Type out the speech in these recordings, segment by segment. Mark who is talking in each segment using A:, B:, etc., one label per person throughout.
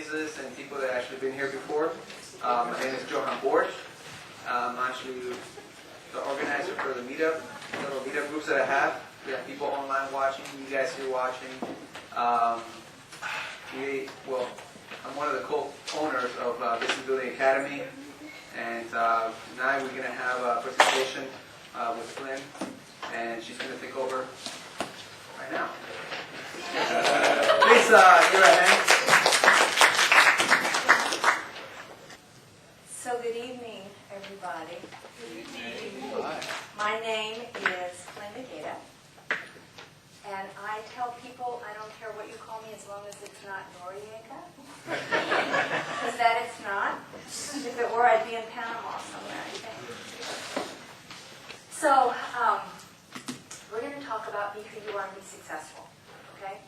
A: faces and people that actually been here before. My name is Johan Borch. I'm actually the organizer for the meetup, little meetup groups that I have. We have people online watching, you guys here watching. I'm one of the co-owners of Business Building Academy, and tonight we're going to have a presentation with Flynn, and she's going to take over right now. Please give her a hand.
B: So good evening, everybody. Good evening. My name is Flynn Nogueira, and I tell people I don't care what you call me as long as it's not Noriega, because that it's not. If it were, I'd be in Panama somewhere, I think. So we're going to talk about be who you are and be successful, okay?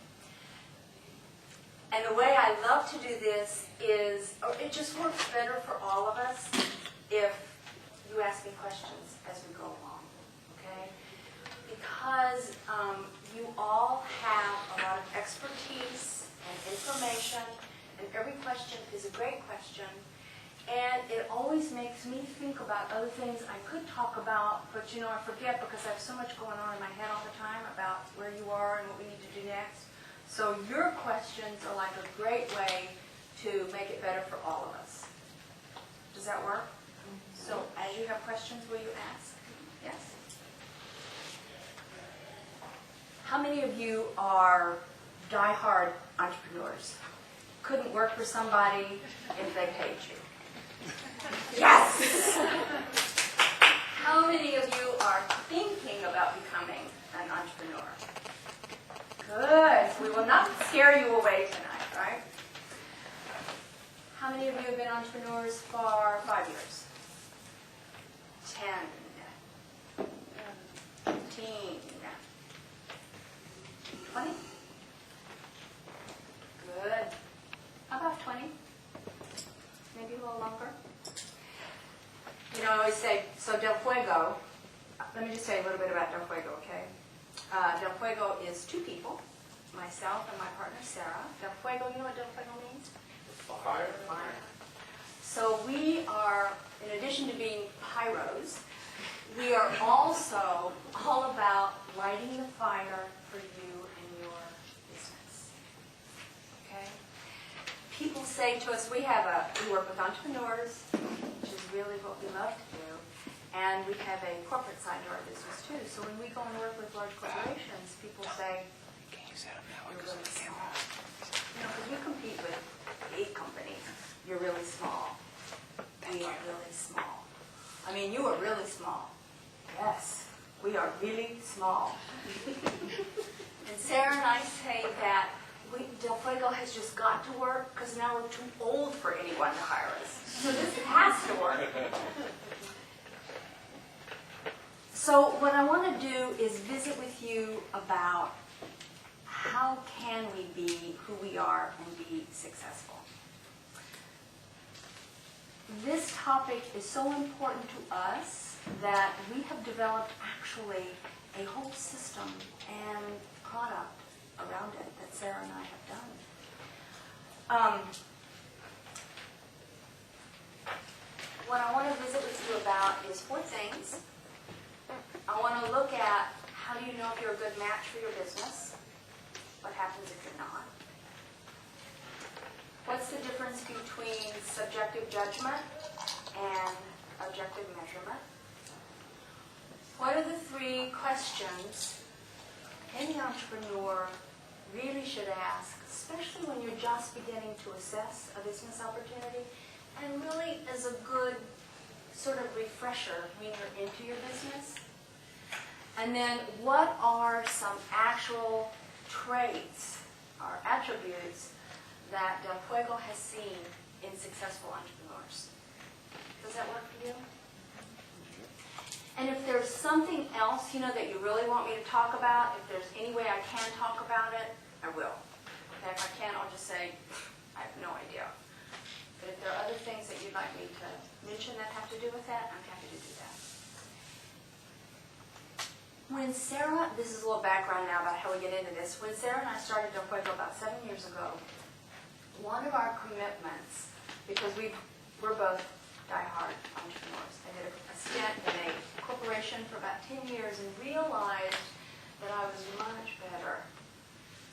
B: And the way I love to do this is, it just works better for all of us if you ask me questions as we go along, okay? Because you all have a lot of expertise and information, and every question is a great question, and it always makes me think about other things I could talk about, but I forget because I have so much going on in my head all the time about where you are and what we need to do next. So your questions are like a great way to make it better for all of us. Does that work? So as you have questions, will you ask? Yes? How many of you are die-hard entrepreneurs? Couldn't work for somebody if they paid you? Yes! How many of you are thinking about becoming an entrepreneur? Good. So we will not scare you away tonight, right? How many of you have been entrepreneurs for 5 years? 10, 15, 20? Good. How about 20? Maybe a little longer? I always say, so Del Fuego, let me just say a little bit about Del Fuego, okay? Del Fuego is two people, myself and my partner Sarah. Del Fuego, you know what Del Fuego means?
A: Fire.
B: Fire. So we are, in addition to being pyros, we are also all about lighting the fire for you and your business. Okay? People say to us, we work with entrepreneurs, which is really what we love to do. And we have a corporate side to our business too. So when we go and work with large corporations, people say, you're really small. Because we compete with 8 companies. You're really small. We are really small. I mean, you are really small. Yes, we are really small. And Sarah and I say that Del Fuego has just got to work because now we're too old for anyone to hire us. So this has to work. So what I want to do is visit with you about how can we be who we are and be successful. This topic is so important to us that we have developed actually a whole system and product around it that Sarah and I have done. What I want to visit with you about is 4 things. I want to look at how do you know if you're a good match for your business? What happens if you're not? What's the difference between subjective judgment and objective measurement? What are the 3 questions any entrepreneur really should ask, especially when you're just beginning to assess a business opportunity, and really as a good sort of refresher when you're into your business? And then what are some actual traits or attributes that Del Fuego has seen in successful entrepreneurs? Does that work for you? And if there's something else, that you really want me to talk about, if there's any way I can talk about it, I will. Okay, if I can't, I'll just say, I have no idea. But if there are other things that you'd like me to mention that have to do with that, I'm happy to do that. When Sarah, this is a little background now about how we get into this. When Sarah and I started Del Fuego about 7 years ago, one of our commitments, because we're both diehard entrepreneurs. I did a stint in a corporation for about 10 years and realized that I was much better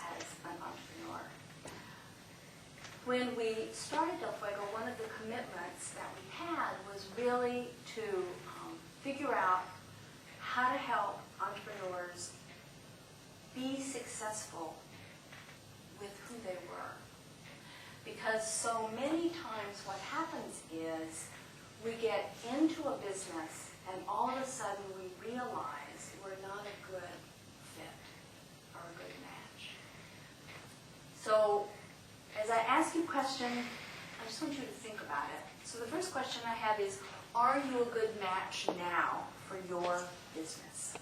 B: as an entrepreneur. When we started Del Fuego, one of the commitments that we had was really to figure out how to help entrepreneurs be successful with who they were. Because so many times what happens is we get into a business and all of a sudden we realize we're not a good fit or a good match. So as I ask you a question, I just want you to think about it. So the first question I have is, are you a good match now for your business?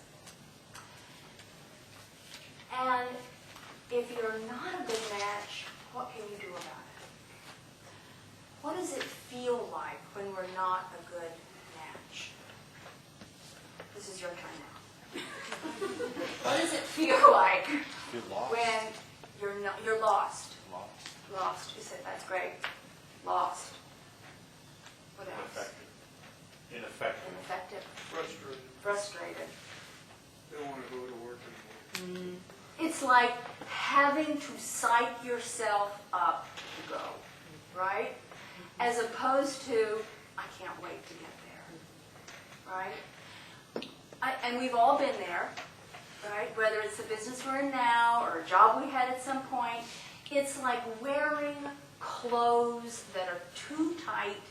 B: And if you're not a good match, what can you do about it? What does it feel like when we're not a good match? This is your turn now. What does it feel like
C: You're lost.
B: when you're lost?
C: Lost.
B: Lost. You said that's great. Lost. What else?
C: Ineffective.
B: Ineffective.
D: Frustrated.
B: Frustrated.
D: They don't want to go to work anymore.
B: It's like having to psych yourself up to go, right? As opposed to, I can't wait to get there, right? And we've all been there, right? Whether it's the business we're in now or a job we had at some point, it's like wearing clothes that are too tight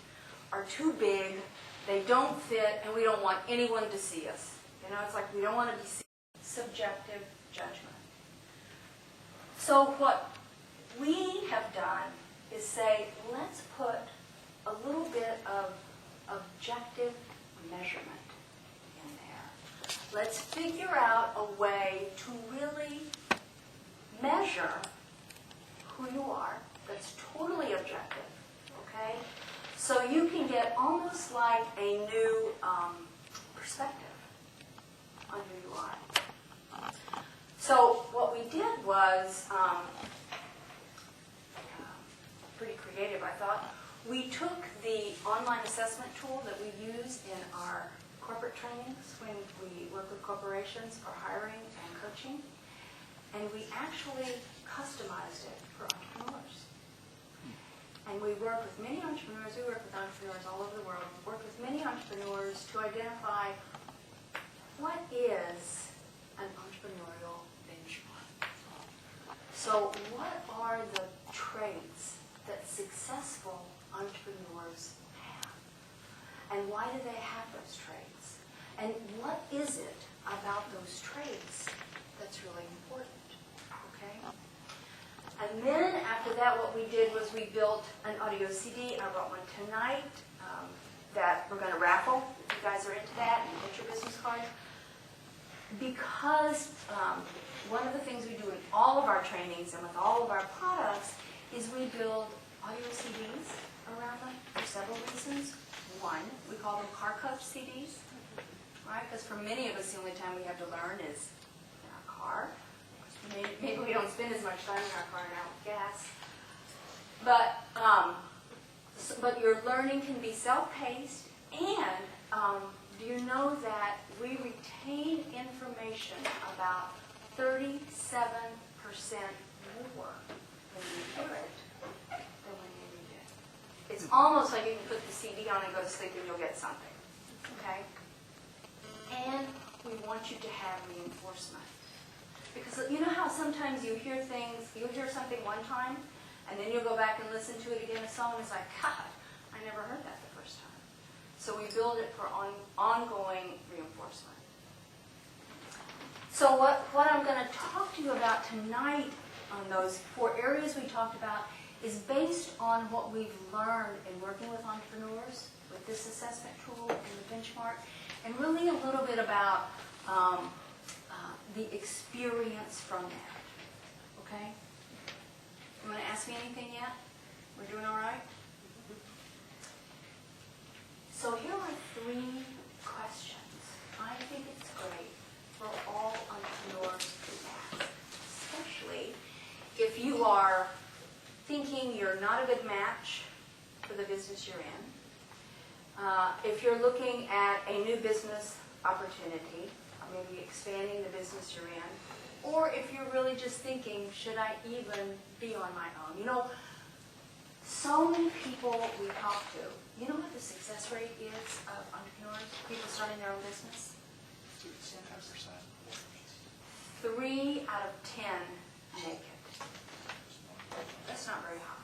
B: or too big, they don't fit, and we don't want anyone to see us. You know, it's like we don't want to be seen. Subjective judgment. So what we have done is say, let's put a little bit of objective measurement in there. Let's figure out a way to really measure who you are that's totally objective, okay? So you can get almost like a new perspective on who you are. So what we did was pretty creative, I thought. We took the online assessment tool that we use in our corporate trainings when we work with corporations for hiring and coaching, and we actually customized it for entrepreneurs. And we work with many entrepreneurs. We work with entrepreneurs all over the world. We work with many entrepreneurs to identify what is an entrepreneurial benchmark. So what are the traits that successful entrepreneurs have? And why do they have those traits? And what is it about those traits that's really important? Okay? And then after that, what we did was we built an audio CD. I brought one tonight that we're going to raffle, if you guys are into that, and get your business cards. Because one of the things we do in all of our trainings and with all of our products is we build audio CDs around them for several reasons. One, we call them car coach CDs, right? Because for many of us, the only time we have to learn is in our car. Maybe we don't spend as much time in our car now with gas. But your learning can be self-paced, and do you know that we retain information about 37% more when you hear it than when you read it? It's almost like you can put the CD on and go to sleep and you'll get something, okay? And we want you to have reinforcement. Because you know how sometimes you hear things, you'll hear something one time, and then you'll go back and listen to it again, a song, and it's like, God, I never heard that the first time. So we build it for ongoing reinforcement. So what I'm going to talk to you about tonight on those 4 areas we talked about is based on what we've learned in working with entrepreneurs with this assessment tool and the benchmark, and really a little bit about the experience from that. Okay? You want to ask me anything yet? We're doing all right? So here are 3 questions I think it's great for all entrepreneurs to ask, especially if you are thinking thinking you're not a good match for the business you're in, if you're looking at a new business opportunity, or maybe expanding the business you're in, or if you're really just thinking, should I even be on my own? You know, so many people we talk to, you know what the success rate is of entrepreneurs, people starting their own business?
C: 10%.
B: 3 out of 10 make it. That's not very high.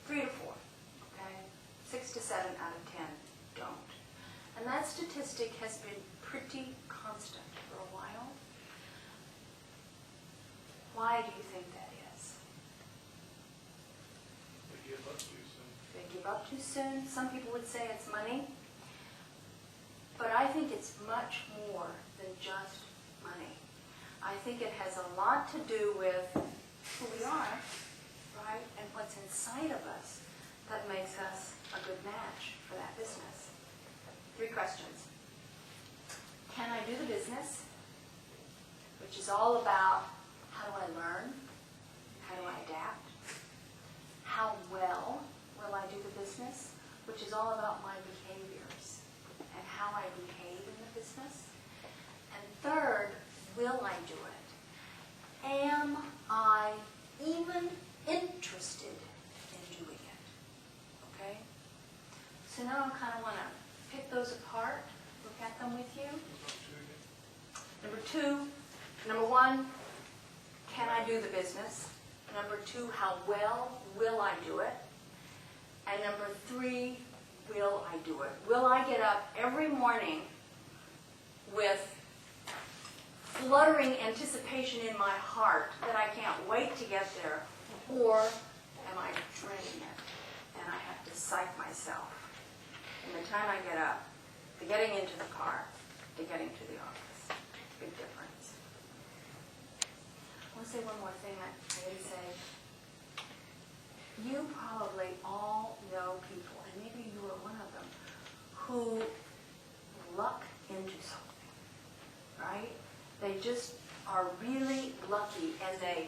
B: 3 to 4, okay? 6 to 7 out of 10 don't. And that statistic has been pretty constant for a while. Why do you think that is?
D: They give up too soon.
B: They give up too soon. Some people would say it's money. But I think it's much more than just money. I think it has a lot to do with who we are, right? And what's inside of us that makes us a good match for that business. 3 questions. Can I do the business? Which is all about how do I learn? How do I adapt? How well will I do the business? Which is all about my behaviors and how I behave in the business. And third, will I do it? Am I even interested in doing it? Okay? So now I kind of want to pick those apart, look at them with you. Number 1, can I do the business? Number 2, how well will I do it? And number 3, will I do it? Will I get up every morning with fluttering anticipation in my heart that I can't wait to get there? Or am I dreading it and I have to psych myself from the time I get up to getting into the car to getting to the office? Big difference. I want to say one more thing I didn't say. You probably all know people, and maybe you are one of them, who luck into something, right? They just are really lucky and they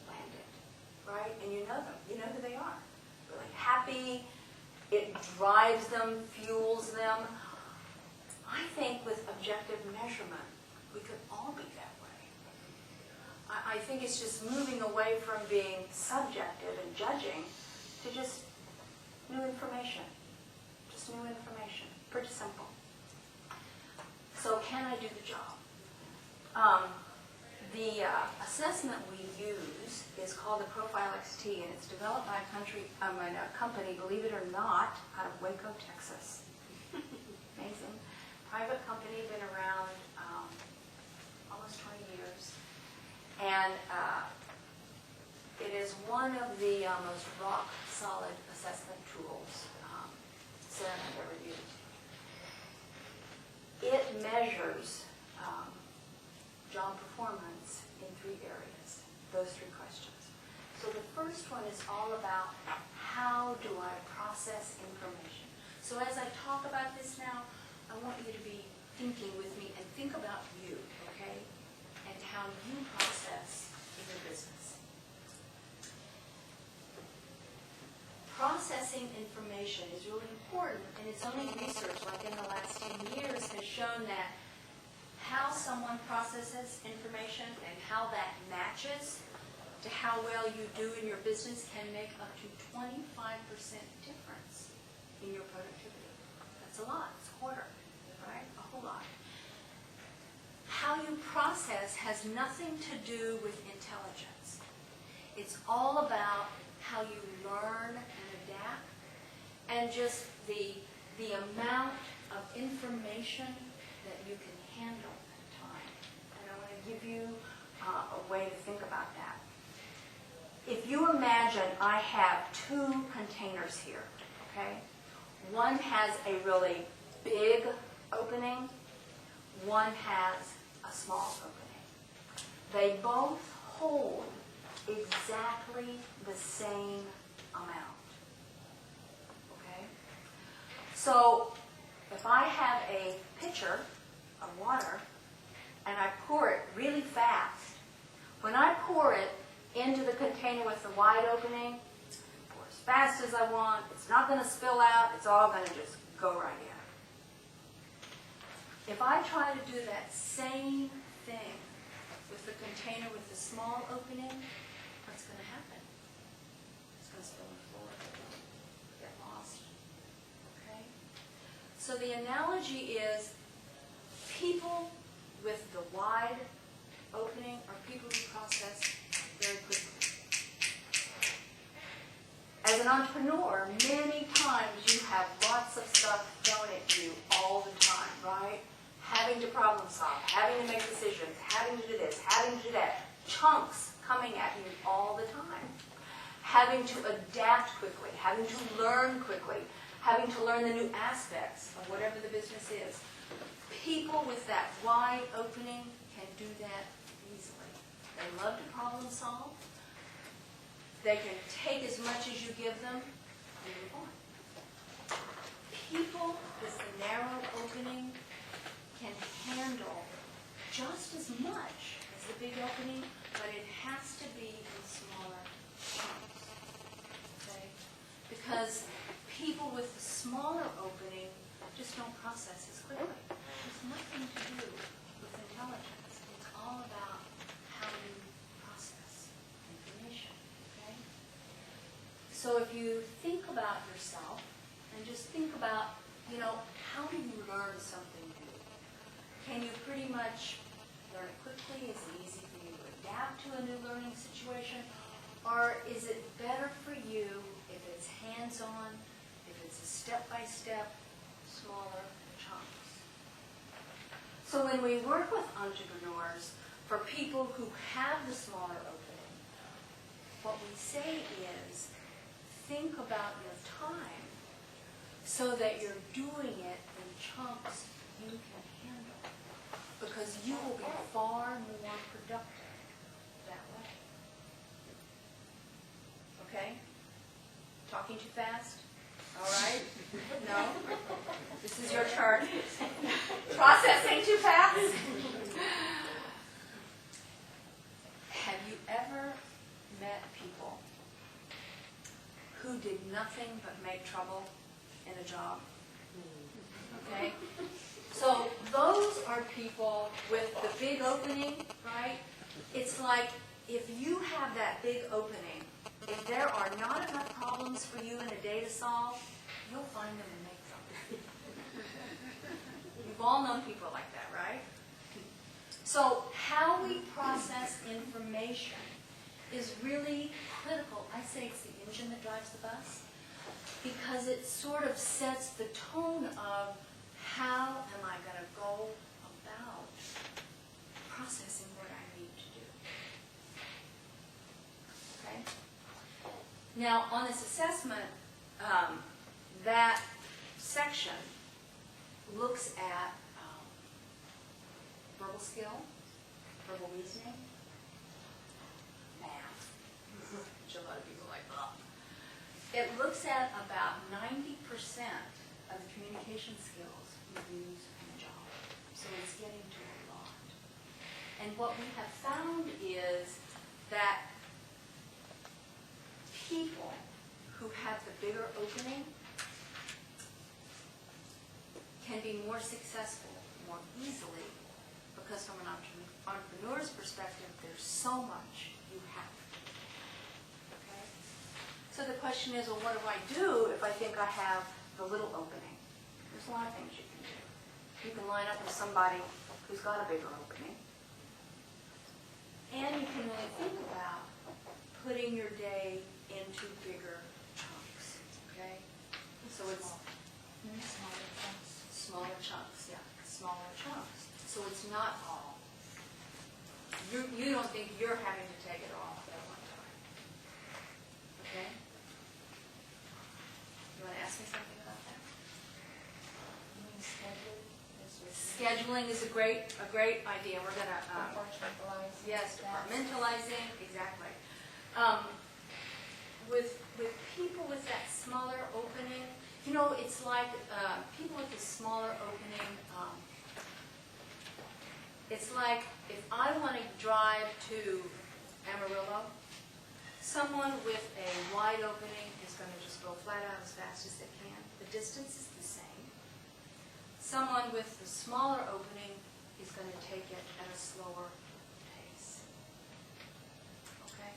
B: land it, right? And you know them. You know who they are. Really happy. It drives them, fuels them. I think with objective measurement, we could all be that way. I think it's just moving away from being subjective and judging to just new information. Just new information. Pretty simple. So can I do the job? The assessment we use is called the Profile XT, and it's developed by a company, believe it or not, out of Waco, Texas. Amazing. Private company, been around almost 20 years. And it is one of the most rock-solid assessment tools Sarah has ever used. It measures job performance in 3 areas, those 3 questions. So the first one is all about how do I process information. So as I talk about this now, I want you to be thinking with me and think about you, okay? And how you process in your business. Processing information is really important, and it's only research, like in the last 10 years, has shown that how someone processes information and how that matches to how well you do in your business can make up to 25% difference in your productivity. That's a lot. It's a quarter, right? A whole lot. How you process has nothing to do with intelligence. It's all about how you learn and adapt, and just the amount of information that you can handle at a time. And I want to give you a way to think about that. If you imagine I have 2 containers here, okay? One has a really big opening, one has a small opening. They both hold exactly the same amount. Okay? So if I have a pitcher of water and I pour it really fast, when I pour it into the container with the wide opening, fast as I want. It's not going to spill out. It's all going to just go right in. If I try to do that same thing with the container with the small opening, what's going to happen? It's going to spill on the floor, get lost. Okay? So the analogy is people with the wide opening are people who process very quickly. As an entrepreneur, many times you have lots of stuff thrown at you all the time, right? Having to problem solve, having to make decisions, having to do this, having to do that. Chunks coming at you all the time. Having to adapt quickly, having to learn quickly, having to learn the new aspects of whatever the business is. People with that wide opening can do that easily. They love to problem solve. They can take as much as you give them and move on. People with the narrow opening can handle just as much as the big opening, but it has to be in smaller chunks. Okay? Because people with the smaller opening just don't process as quickly. There's nothing to do with intelligence. It's all about how you process information. Okay? So if you think about yourself and just think about, how do you learn something new? Can you pretty much learn it quickly? Is it easy for you to adapt to a new learning situation? Or is it better for you if it's hands-on, if it's a step-by-step, smaller chunks? So when we work with entrepreneurs, for people who have the smaller opening, what we say is, think about your time so that you're doing it in chunks you can handle. Because you will be far more productive that way. Okay? Talking too fast? All right? No? This is your turn. Processing too fast? Have you ever met people who did nothing but make trouble in a job? Okay? So those are people with the big opening, right? It's like if you have that big opening, if there are not enough problems for you in a day to solve, you'll find them and make them. You've all known people like that, right? So how we process information is really critical. I say it's the engine that drives the bus because it sort of sets the tone of how am I going to go about processing what I need to do. Okay? Now, on this assessment, that section looks at verbal skill, verbal reasoning, math, which a lot of people like, ugh. It looks at about 90% of the communication skills you use in a job. So it's getting to a lot. And what we have found is that people who have the bigger opening can be more successful more easily because from an entrepreneur's perspective, there's so much you have. Okay? So the question is, well, what do I do if I think I have the little opening? There's a lot of things you can do. You can line up with somebody who's got a bigger opening. And you can really think about putting your day into bigger chunks. Okay? So it's smaller chunks, yeah. Smaller chunks. So it's not all. You don't think you're having to take it all at one time. Okay? You want to ask me something about that? Scheduling is a great idea. We're going to
E: Compartmentalize.
B: yes, compartmentalizing, exactly. With people with that smaller opening, it's like people with the smaller opening. It's like if I want to drive to Amarillo, Someone with a wide opening is going to just go flat out as fast as they can. The distance is the same. Someone with the smaller opening is going to take it at a slower pace. Okay?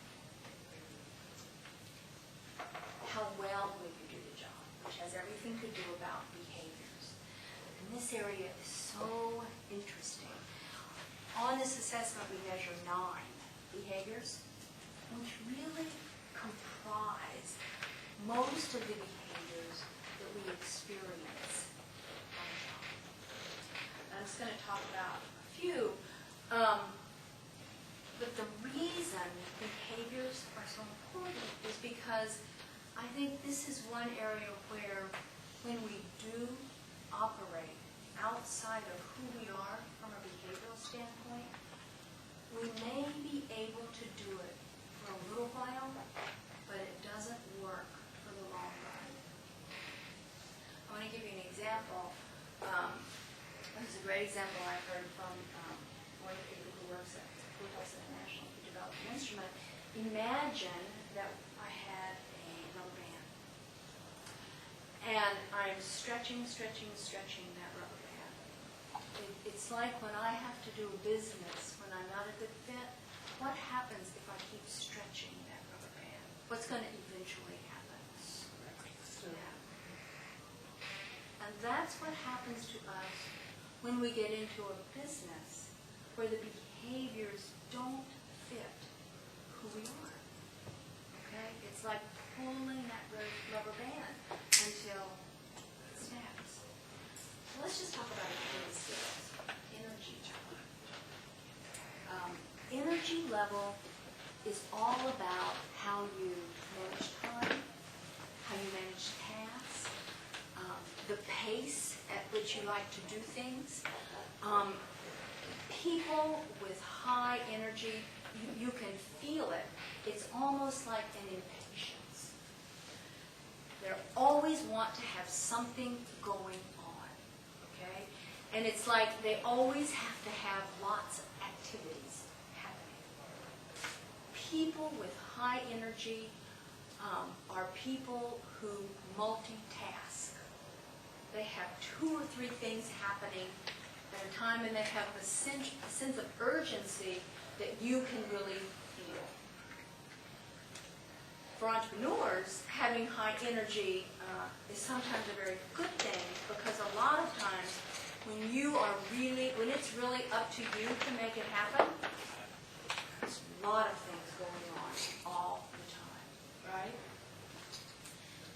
B: How well we can do the job, which has everything to do about behaviors. And this area is so interesting. On this assessment, we measure 9 behaviors, which really comprise most of the behaviors that we experience on the job. I'm just going to talk about a few, but the reason behaviors are so important is because I think this is one area where when we do operate outside of who we are from a behavioral standpoint, we may be able to do it for a little while, but it doesn't work for the long run. I want to give you an example. This is a great example I heard from one of the people who works at National who developed an instrument. Imagine that I had a rubber band, and I'm stretching that rubber band. It's like when I have to do a business, when I'm not a good fit, what happens if I keep stretching that rubber band? What's going to eventually happen? Yeah. And that's what happens to us when we get into a business where the behaviors don't fit who we are. Okay? It's like pulling that rubber band until it snaps. So let's just talk about energy skills. Energy level is all about how you manage time, how you manage tasks, the pace at which you like to do things. People with high energy, you can feel it. It's almost like an impatience. They always want to have something going on, okay? And it's like they always have to have lots of activities happening. People with high energy are people who multitask. They have 2 or 3 things happening at a time, and they have a sense of urgency that you can really feel. For entrepreneurs, having high energy is sometimes a very good thing, because a lot of times when it's really up to you to make it happen, there's a lot of things going on all the time, right?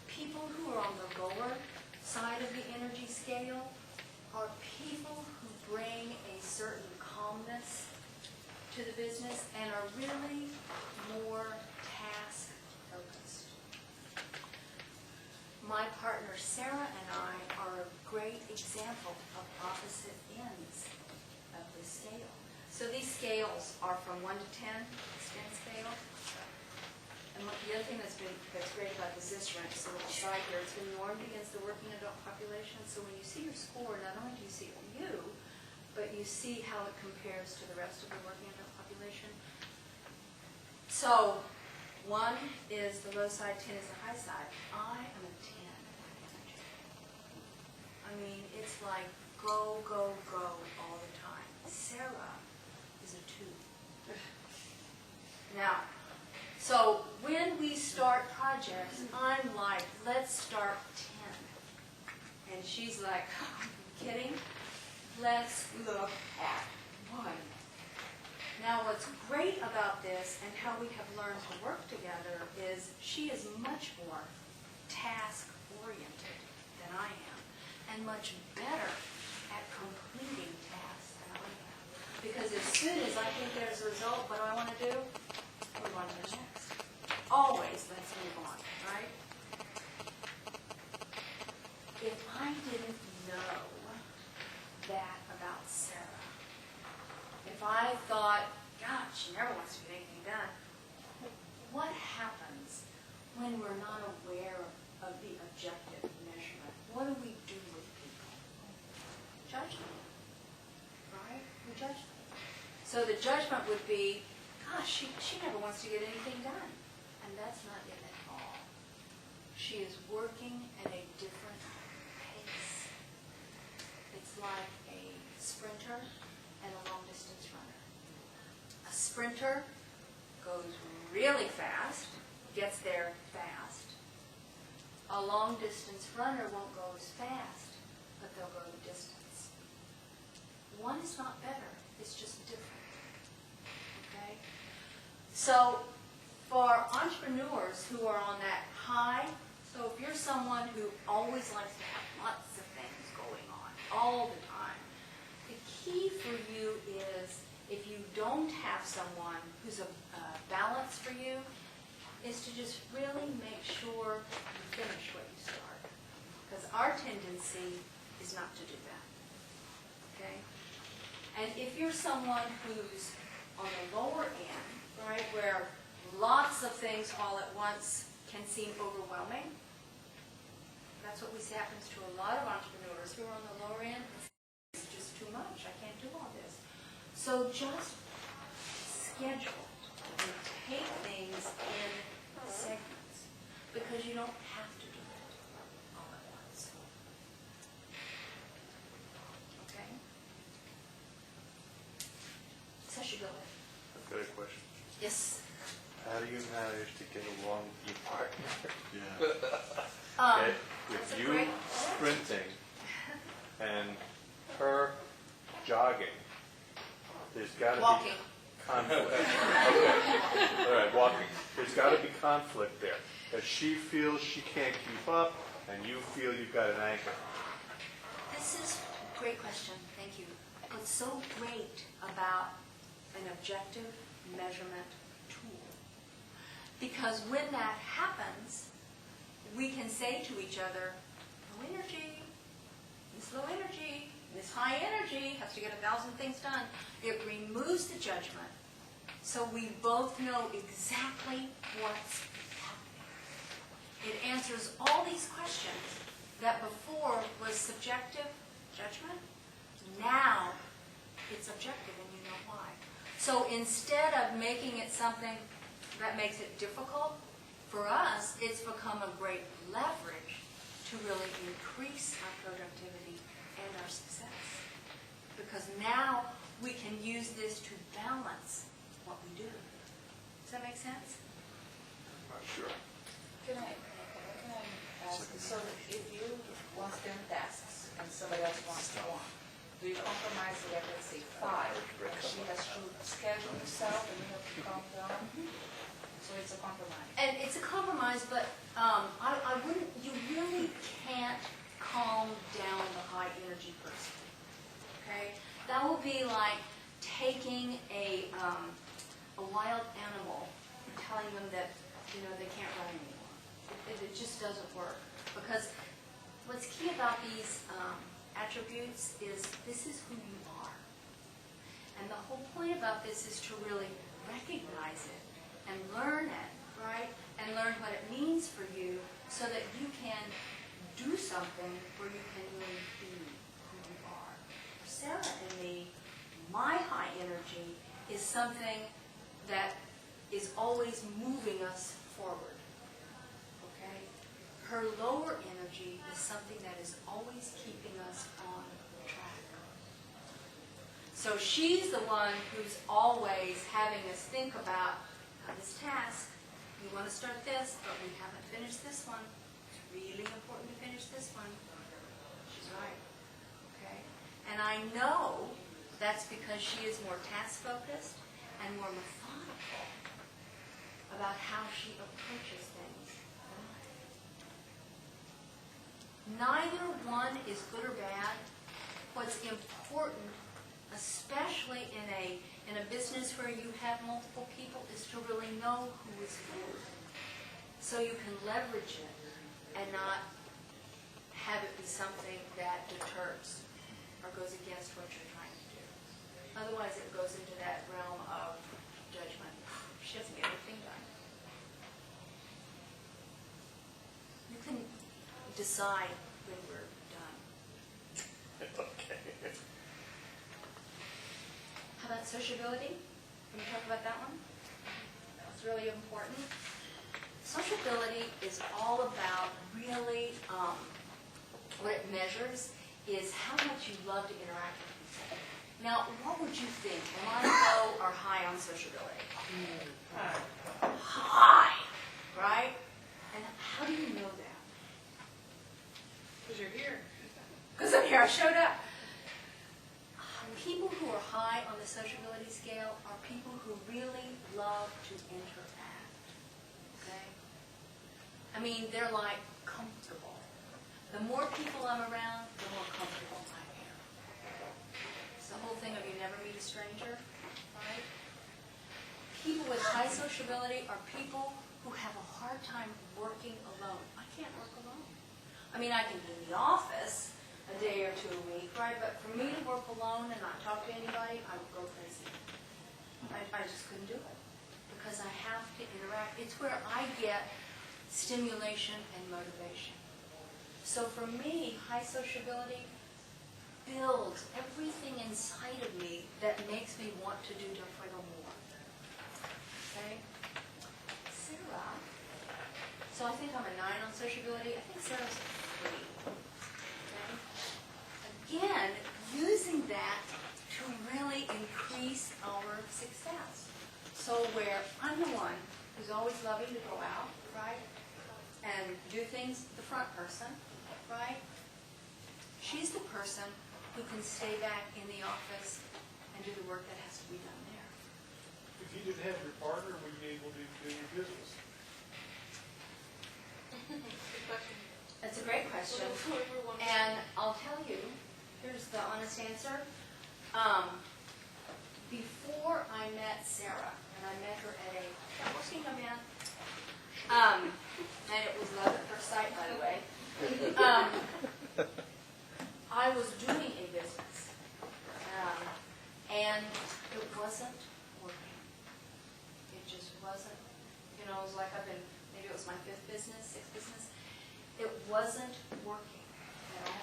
B: People who are on the lower side of the energy scale are people who bring a certain calmness to the business and are really more task focused. My partner Sarah and I are a great example of opposite ends of this scale. So these scales are from 1 to 10, extent scale. And the other thing that's great about this instrument, so the slide here, it's been normed against the working adult population. So when you see your score, not only do you see it for you, but you see how it compares to the rest of the working adult population. So 1 is the low side, 10 is the high side. I am a 10. I mean, it's like go, go, go all the time. Sarah is a 2. Now, so when we start projects, I'm like, let's start 10. And she's like, are you kidding? Let's look at 1. Now, what's great about this and how we have learned to work together is she is much more task-oriented than I am, and much better at completing tasks than I am. Because as soon as I think there's a result, what do I want to do? Move on to the next. Always, let's move on, right? If I didn't know that about Sarah, if I thought, God, she never wants to get anything done, what happens when we're not aware of the objective measurement? What do we do with people? Judge them, right? We judge them. So the judgment would be, gosh, she never wants to get anything done. And that's not it at all. She is working at a different pace. It's like a sprinter and a long-distance runner. A sprinter goes really fast, gets there fast. A long-distance runner won't go as fast, but they'll go the distance. One is not better, it's just different. Okay? So, for entrepreneurs who are on that high, so if you're someone who always likes to have lots of things going on all the time, the key for you is, if you don't have someone who's a balance for you, is to just really make sure you finish what you start. Because our tendency is not to do that. Okay? And if you're someone who's on the lower end, right, where lots of things all at once can seem overwhelming, that's what we see happens to a lot of entrepreneurs who are on the lower end. It's just too much. I can't do all this. So just schedule and take things in segments, because you don't have to do it all at once. Okay? So you go ahead.
C: I've got a question.
B: Yes.
C: How do you manage to get along with your partner?
D: Yeah.
C: Okay,
B: That's
C: with
B: a
C: you
B: great-
C: sprinting and her jogging, there's got to be
B: Walking.
C: conflict. Okay, all right, walking. There's got to be conflict there. That she feels she can't keep up, and you feel you've got an anchor.
B: This is a great question. Thank you. What's so great about an objective measurement tool? Because when that happens, we can say to each other, low energy, this low energy, this high energy, has to get 1,000 things done. It removes the judgment, so we both know exactly what's happening. It answers all these questions that before was subjective judgment. Now it's objective, and you know why. So instead of making it something that makes it difficult, for us, it's become a great leverage to really increase our productivity and our success. Because now we can use this to balance what we do. Does that make sense?
C: Not sure.
E: Can I ask, so if you want 10 tasks and somebody else wants one, do you compromise so that, let's say, 5, and she has to schedule herself and you have to calm down? So it's a compromise.
B: And it's a compromise, but I wouldn't, you really can't calm down the high energy person. Okay? That would be like taking a wild animal and telling them that, you know, they can't run anymore. It just doesn't work. Because what's key about these attributes is this is who you are. And the whole point about this is to really recognize it and learn it, right? And learn what it means for you so that you can do something where you can really be who you are. For Sarah and me, my high energy is something that is always moving us forward, okay? Her lower energy is something that is always keeping us on track. So she's the one who's always having us think about this task. We want to start this, but we haven't finished this one. It's really important to finish this one. She's right. Okay? And I know that's because she is more task-focused and more methodical about how she approaches things. Neither one is good or bad. What's important, especially in a business where you have multiple people, is to really know who is who. So you can leverage it and not have it be something that deters or goes against what you're trying to do. Otherwise it goes into that realm of judgment. She doesn't get anything done. You can decide when we're done.
C: Okay.
B: How about sociability? Can we talk about that one? That's really important. Sociability is all about really, what it measures is how much you love to interact with people. Now, what would you think? Am I low or high on sociability? High, right? And how do you know that?
E: Because you're here.
B: Because I'm here, I showed up. People who are high on the sociability scale are people who really love to interact. Okay? I mean, they're like comfortable. The more people I'm around, the more comfortable I am. It's the whole thing of you never meet a stranger, right? People with high sociability are people who have a hard time working alone. I can't work alone. I mean, I can be in the office a day or two a week, right? But for me to work alone and not talk to anybody, I would go crazy. I just couldn't do it because I have to interact. It's where I get stimulation and motivation. So for me, high sociability builds everything inside of me that makes me want to do Fuego more. Okay? Sarah. So I think I'm a 9 on sociability. I think Sarah's a 3. Again, using that to really increase our success. So where I'm the one who's always loving to go out, right, and do things, the front person, right, she's the person who can stay back in the office and do the work that has to be done there.
D: If you didn't have your partner, would you be able to do your business?
E: Good question.
B: That's a great question. And I'll tell you, here's the honest answer. Before I met Sarah, and I met her at a networking event, and it was love at first sight, by the way, I was doing a business, and it wasn't working. It just wasn't. You know, it was like maybe it was my 5th business, 6th business. It wasn't working at all.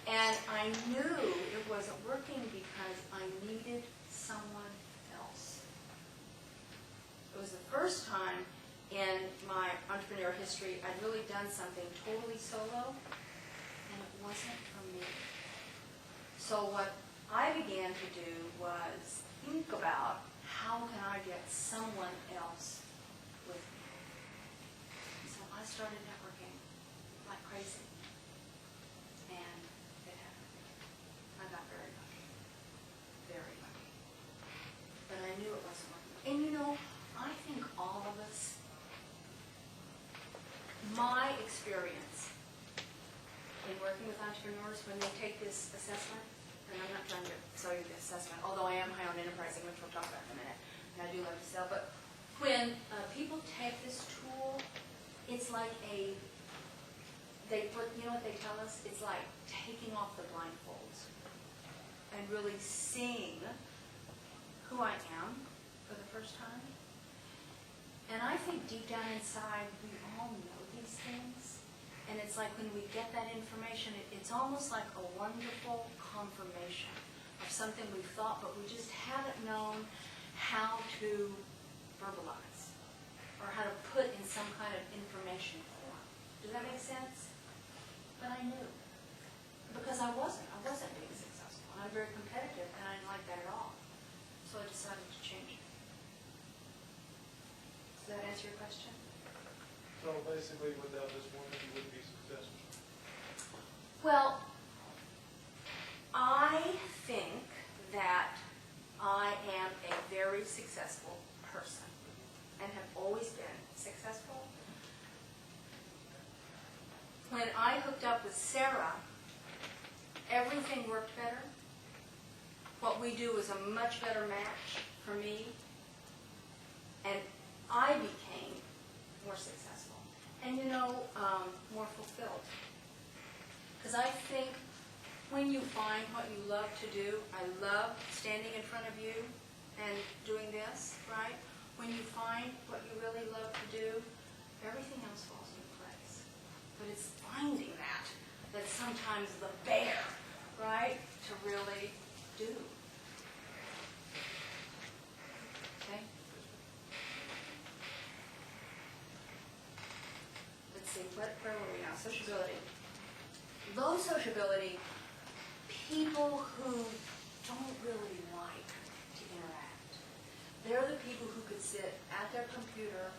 B: And I knew it wasn't working because I needed someone else. It was the first time in my entrepreneurial history I'd really done something totally solo, and it wasn't for me. So what I began to do was think about how can I get someone else with me. So I started networking like crazy. And it happened. I got very lucky. Very lucky. But I knew it wasn't working. And you know, I think all of us, my experience in working with entrepreneurs when they take this assessment, and I'm not trying to sell you the assessment, although I am high on enterprising, which we'll talk about in a minute, and I do love to sell, but when people take this tool, it's like you know what they tell us? It's like taking off the blindfolds and really seeing who I am for the first time. And I think deep down inside, we all know these things. And it's like when we get that information, it's almost like a wonderful confirmation of something we've thought, but we just haven't known how to verbalize or how to put in some kind of information form. Does that make sense? But I knew. Because I wasn't being successful. And I'm very competitive, and I didn't like that at all. So I decided to change it. Does that answer your question?
D: So basically, without this woman, you wouldn't be successful.
B: Well, I think that I am a very successful person and have always been successful. When I hooked up with Sarah, everything worked better. What we do is a much better match for me, and I became more successful and, you know, more fulfilled. Because I think when you find what you love to do, I love standing in front of you and doing this, right? When you find what you really love to do, everything else falls into place. But it's finding that's sometimes the bear, right, to really do. Okay? where were we now? Sociability. Low sociability, people who don't really like to interact. They're the people who could sit at their computer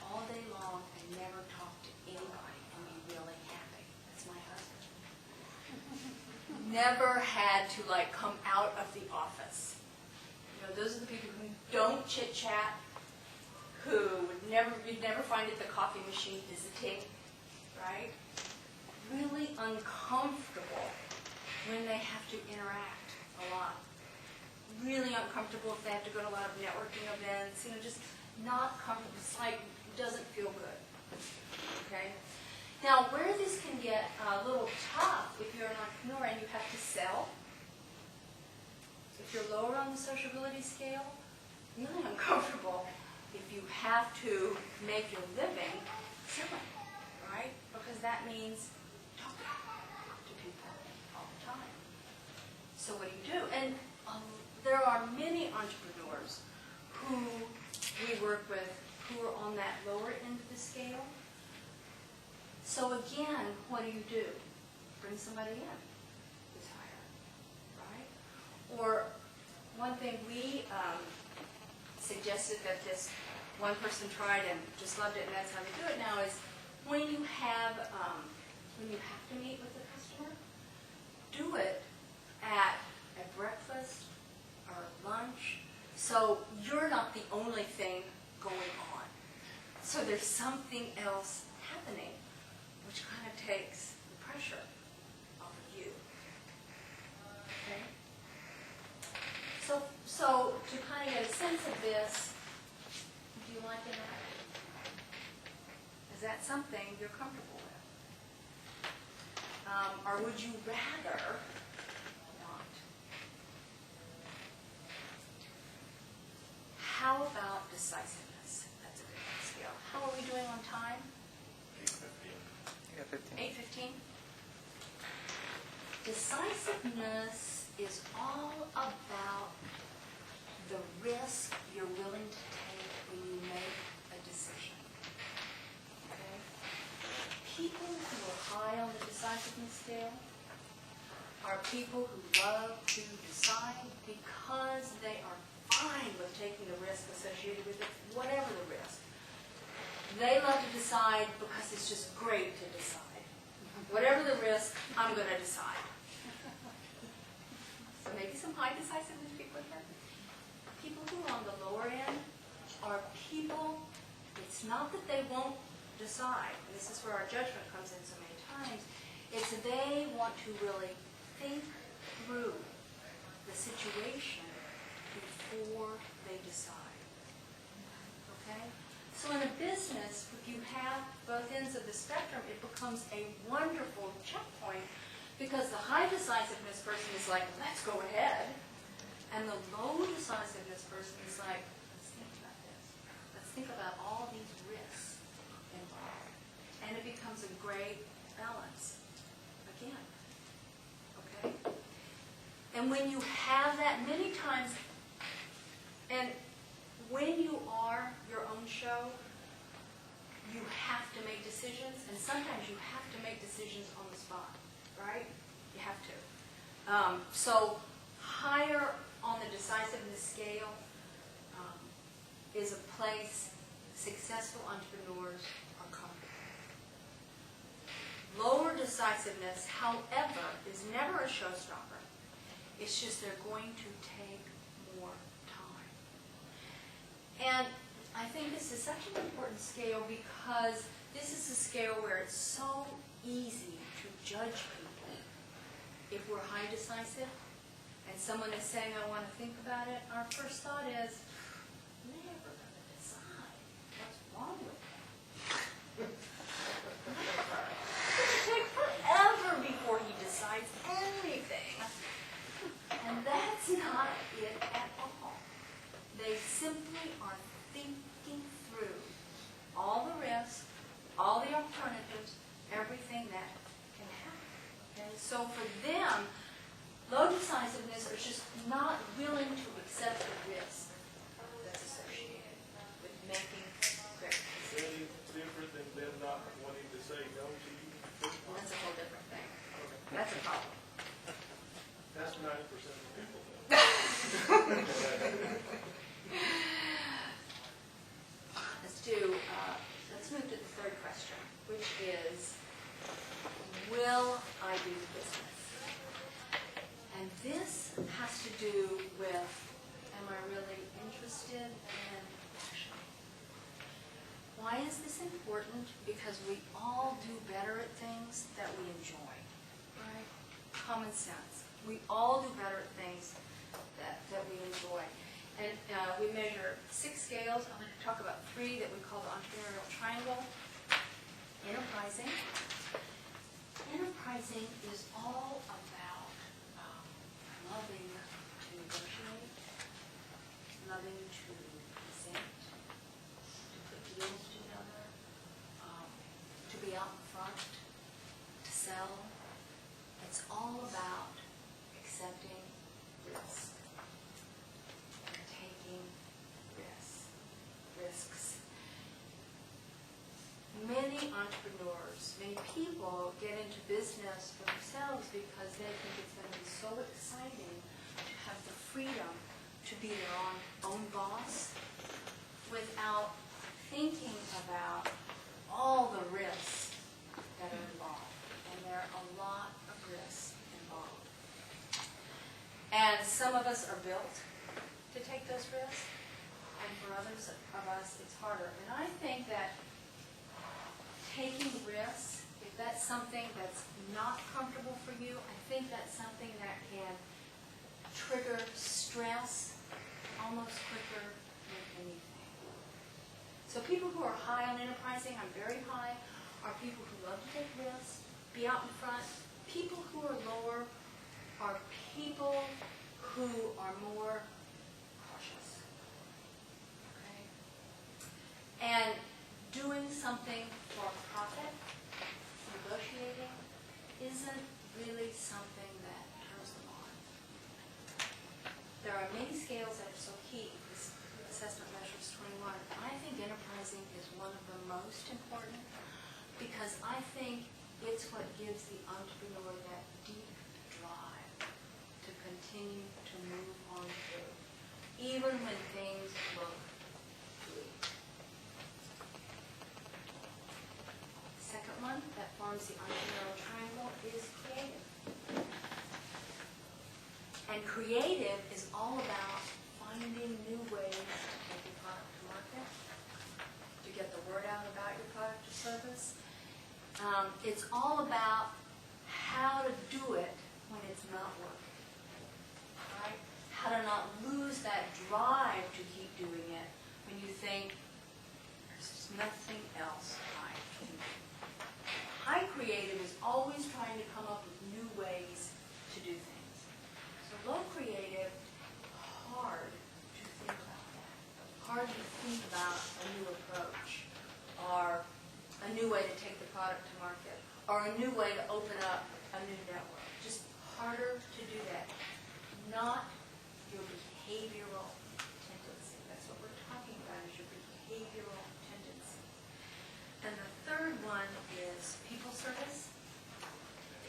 B: all day long and never talk to anybody and be really happy. That's my husband. Never had to like come out of the office. You know, those are the people who don't chit chat, who you'd never find at the coffee machine visiting, right? Really uncomfortable when they have to interact a lot. Really uncomfortable if they have to go to a lot of networking events, you know, just not comfortable. It's like, doesn't feel good, okay? Now, where this can get a little tough if you're an entrepreneur and you have to sell, if you're lower on the sociability scale, really uncomfortable if you have to make your living selling, right? Because that means talking to people all the time. So what do you do? And there are many entrepreneurs who we work with who are on that lower end of the scale. So again, what do? Bring somebody in who's higher, right? Or one thing we suggested that this one person tried and just loved it, and that's how they do it now, is when you have to meet with the customer, do it at a breakfast or lunch, so you're not the only thing going on. So there's something else happening, which kind of takes the pressure off of you. Okay? So to kind of get a sense of this, do you like it? Is that something you're comfortable with? Or would you rather not? How about decisiveness? That's a good scale. How are we doing on time? 8:15. Decisiveness is all about the risk you're willing to take when you make a decision. Okay? People who are high on the decisiveness scale are people who love to decide because they are fine with taking the risk associated with it, whatever the risk. They love to decide because it's just great to decide. Whatever the risk, I'm going to decide. So maybe some high decisiveness people here. People who are on the lower end are people, it's not that they won't decide, and this is where our judgment comes in so many times, it's they want to really think through the situation before they decide. Okay? So in a business, if you have both ends of the spectrum, it becomes a wonderful checkpoint because the high decisiveness person is like, let's go ahead. And the low decisiveness person is like, let's think about this. Let's think about all these risks involved. And it becomes a great balance. Again. Okay? And when you have that many times, and when you are your own show, you have to make decisions, and sometimes you have to make decisions on the spot, right? You have to. So higher on the decisiveness scale is a place successful entrepreneurs are comfortable. Lower decisiveness, however, is never a showstopper. It's just they're going to take more time. And I think this is such an important scale because this is a scale where it's so easy to judge people. If we're high decisive and someone is saying, I want to think about it, our first thought is, never going to decide. What's wrong with him? Never. It'll take forever before he decides anything. And that's not it at all. They simply are thinking through all the risks, all the alternatives, everything that can happen. Okay? So for them, low decisiveness are just not willing to accept the risk that's associated with making great decisions.
D: Very different than them not wanting to say no.
B: this has to do with, am I really interested in action? Why is this important? Because we all do better at things that we enjoy, right? Common sense. We all do better at things that we enjoy. And we measure 6 scales. I'm going to talk about 3 that we call the entrepreneurial triangle. Enterprising. Enterprising is all about loving to negotiate, loving to present, to put deals together, to be out in front, to sell. It's all about accepting risk, taking risks. Many entrepreneurs, many people get into business for themselves because they think it's going to be so exciting to have the freedom to be their own boss without thinking about all the risks that are involved. And there are a lot of risks involved. And some of us are built to take those risks, and for others of us, it's harder. And I think that taking risks, if that's something that's not comfortable for you, I think that's something that can trigger stress almost quicker than anything. So people who are high on enterprising, I'm very high, are people who love to take risks, be out in front. People who are lower are people who are more cautious. Okay? And doing something for profit, negotiating, isn't really something that turns them on. There are many scales that are so key. This assessment measures 21. I think enterprising is one of the most important because I think it's what gives the entrepreneur that deep drive to continue to move on through, even when things look bleak. Second one that forms the entrepreneurial triangle is creative. And creative is all about finding new ways to take your product to market, to get the word out about your product or service. It's all about how to do it when it's not working, right? How to not lose that drive to keep doing it when you think there's just nothing else I can do. High creative is always trying to come up with new ways to do things. So low creative, hard to think about that. Hard to think about a new approach or a new way to take the product to market or a new way to open up a new network. Just harder to do that. Not your behavioral tendency. That's what we're talking about, is your behavioral tendency. And the third one is people service.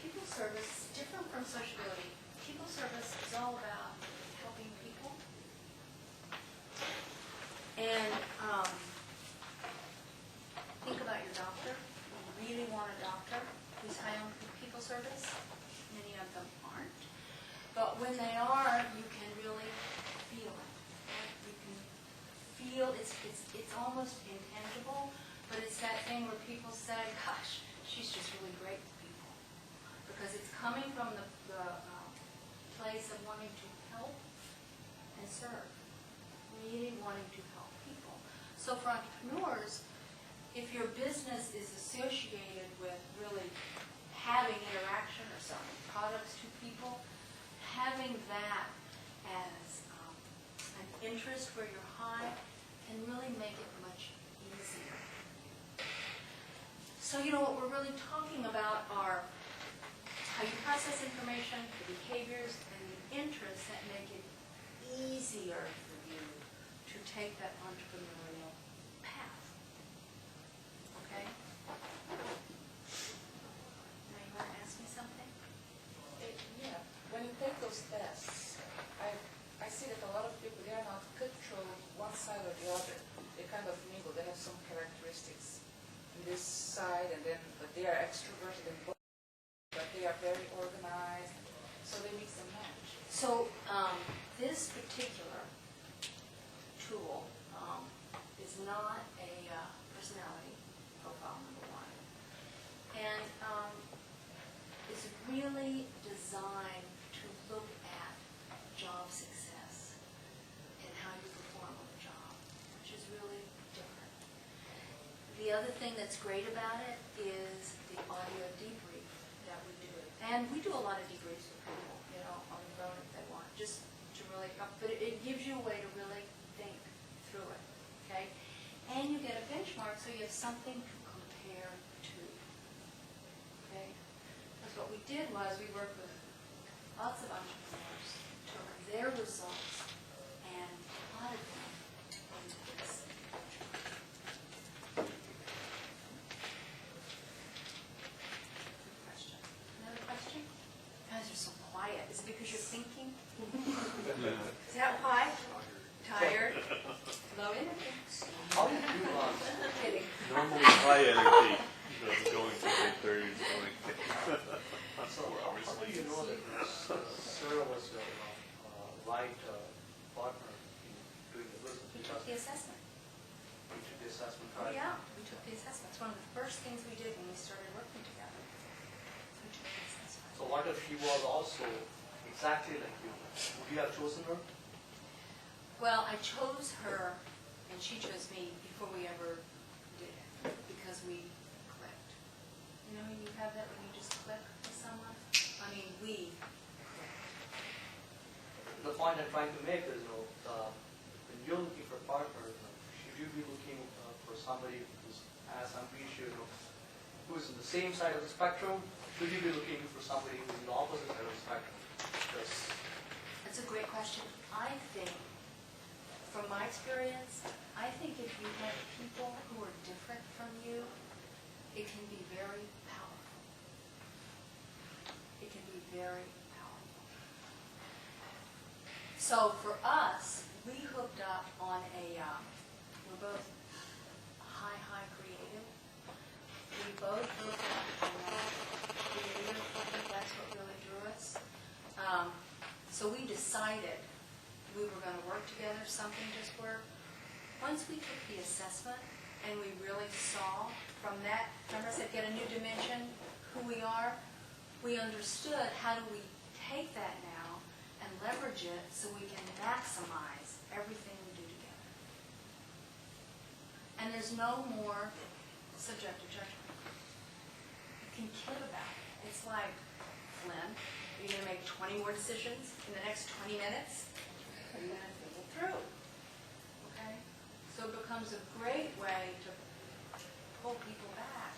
B: People service is different from sociability. People service is all about helping people. And think about your doctor. You really want a doctor who's high on people service. Many of them aren't. But when they are, you can really feel it. You can feel it's almost intangible, but it's that thing where people say, gosh, she's just really great with people. Because it's coming from the place of wanting to help and serve. Really wanting to help people. So for entrepreneurs, if your business is associated with really having interaction or selling products to people, having that as an interest where you're high can really make it much easier. So what we're really talking about are how you process information, the behaviors, and the interests that make it easier for you to take that entrepreneurial path. Okay? Now you want to ask me something?
E: Yeah, when you take those tests, I see that a lot of people, they are not controlled one side or the other. They kind of mingle. They have some characteristics on this side, and then but they are extroverted in both, but they are very organized, so they mix and match.
B: So this particular tool is not a personality profile, number one. And it's really designed to look at job success and how you perform on the job, which is really different. The other thing that's great about it is the audio debrief that we do. And we do a lot of debriefs with people, you know, on the phone if they want, just to really, but it gives you a way to really think through it, okay? And you get a benchmark so you have something to compare to, okay? Because what we did was we worked with lots of entrepreneurs, took their results and plotted them into this. Good question. Another question? You guys are so quiet. Is it because you're thinking? Is that why? Tired? Low energy?
F: How do you
B: Kidding.
C: Normally high energy, going to 8:30 is going.
F: so how do you know that Sarah was the right partner in doing the business?
B: We took the assessment.
F: You took the assessment,
B: Oh,
F: right?
B: yeah, we took the assessment. It's one of the first things we did when we started working together. We took the assessment.
F: So what if she was also exactly like you? Would you have chosen her?
B: Well, I chose her, and she chose me before we ever did it, because we clicked. You know, you have that when you just click with someone? I mean, we clicked.
F: The point I'm trying to make is, when you're looking for a partner, should you be looking for somebody who's as ambitious, who's in the same side of the spectrum? Should you be looking for somebody who's in the opposite side of the spectrum? Because
B: That's a great question. I think, from my experience, I think if you have people who are different from you, it can be very powerful. It can be very powerful. So for us, we hooked up on we're both high creative. We both hooked up on creative. I think that's what really drew us. So we decided we were going to work together, something just worked. Once we took the assessment and we really saw from that, remember I said get a new dimension, who we are, we understood how do we take that now and leverage it so we can maximize everything we do together. And there's no more subjective judgment. You can kid about it. It's like, Flynn, are you going to make 20 more decisions in the next 20 minutes? Are you going to think it through? Okay? So it becomes a great way to pull people back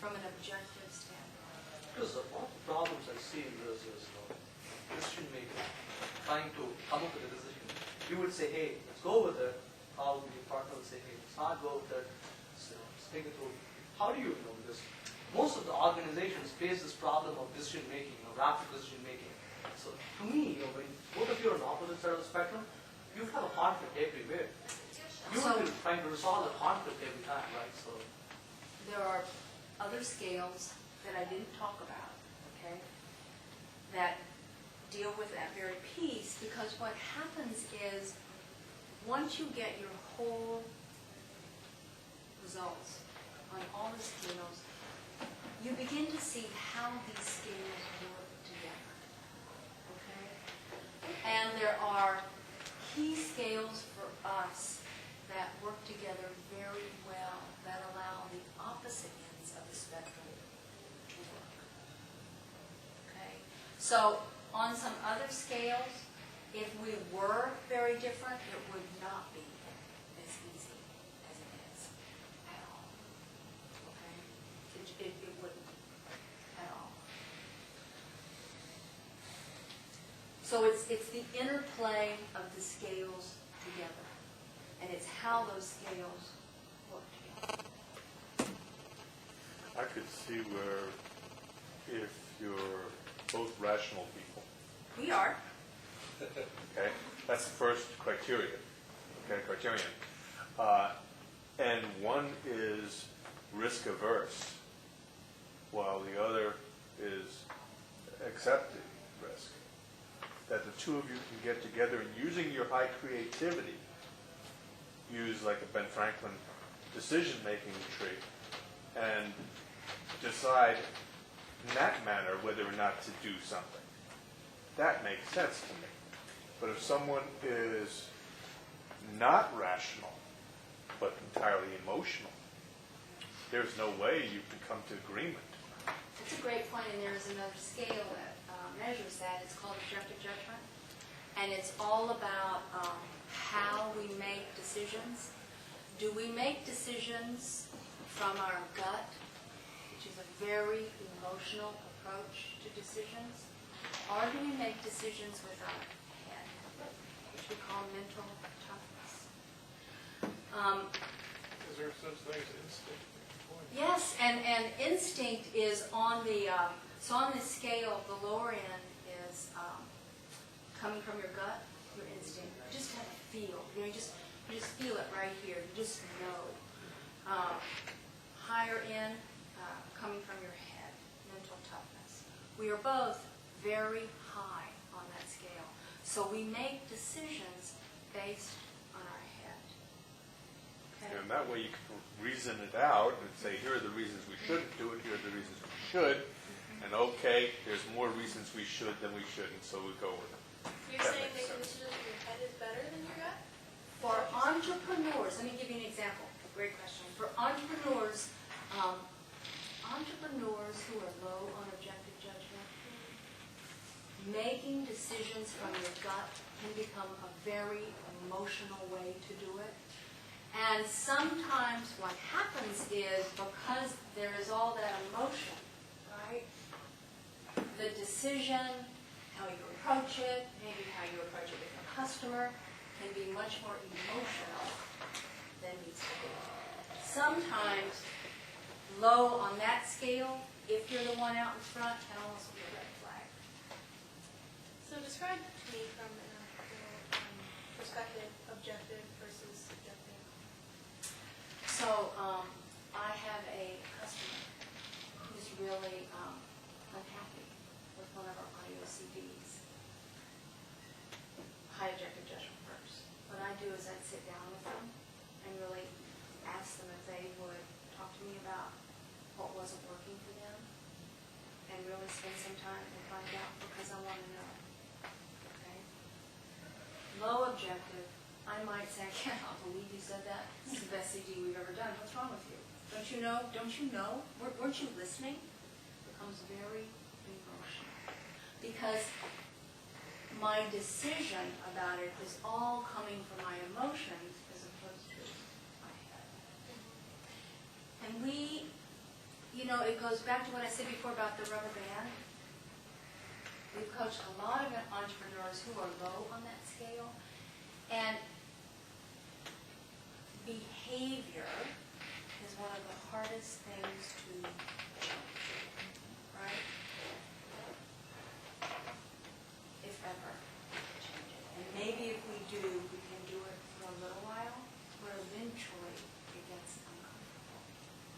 B: from an objective standpoint.
F: because one of the problems I see in this is decision making, trying to come up with a decision. You would say, hey, let's go with it. Probably your partner would say, hey, let's not go with it. So, think it through. How do you know this? Most of the organizations face this problem of decision making, rapid decision making. So to me, when both of you are on opposite side of the spectrum, you have a conflict everywhere. You will be trying to resolve the conflict every time, right? So
B: There are other scales that I didn't talk about, okay, that deal with that very piece, because what happens is once you get your whole results on all the scales, you begin to see how these scales work together, okay? And there are key scales for us that work together very well, that allow the opposite ends of the spectrum to work, okay? So on some other scales, if we were very different, it would not be as easy as it is at all, okay? It wouldn't at all. So it's the interplay of the scales together, and it's how those scales work together.
C: I could see where if you're both rational people,
B: We are.
C: okay, that's the first criterion, okay, criterion. And one is risk averse, while the other is accepting risk. that the two of you can get together and using your high creativity, use like a Ben Franklin decision-making tree, and decide in that manner whether or not to do something. That makes sense to me. But if someone is not rational, but entirely emotional, there's no way you can come to agreement.
B: It's a great point, and there's another scale that measures that. It's called objective judgment, and it's all about how we make decisions. Do we make decisions from our gut, which is a very emotional approach to decisions, or do we make decisions with our head, which we call mental toughness?
D: Is there such thing as instinct?
B: Yes, and instinct is on the scale. The lower end is coming from your gut, your instinct. You just kind of feel. You just feel it right here. You just know. Higher end, coming from your head, mental toughness. We are both very high on that scale. So we make decisions based on our head. Okay?
C: And that way you can reason it out and say, here are the reasons we shouldn't do it, here are the reasons we should, and okay, there's more reasons we should than we shouldn't, so we go with it.
G: You're
C: That
G: saying
C: makes
G: making
C: sense.
G: decisions with your head is better than your gut?
B: For entrepreneurs, let me give you an example. Great question. For entrepreneurs, entrepreneurs who are low on objective judgment, making decisions from your gut can become a very emotional way to do it. And sometimes what happens is, because there is all that emotion, right? The decision, how you approach it, maybe how you approach it with a customer, can be much more emotional than needs to be. Sometimes, low on that scale, if you're the one out in front, can almost be a red flag.
G: So describe to me from perspective, objective versus subjective.
B: So, I have a customer who's really unhappy with one of our audio CDs. High objective judgment first. What I do is I'd sit down with them and really ask them if they would talk to me about what wasn't working for them, and really spend some time and find out, because I want to know. Okay? Low objective, I might say, I cannot believe you said that. This is the best CD we've ever done. What's wrong with you? Don't you know? Don't you know? Weren't you listening? Becomes very emotional. Because my decision about it is all coming from my emotions as opposed to my head. And we, it goes back to what I said before about the rubber band. We've coached a lot of entrepreneurs who are low on that scale. And behavior is one of the hardest things to change, right? If ever, change it. And maybe if we do, we can do it for a little while, where eventually it gets uncomfortable.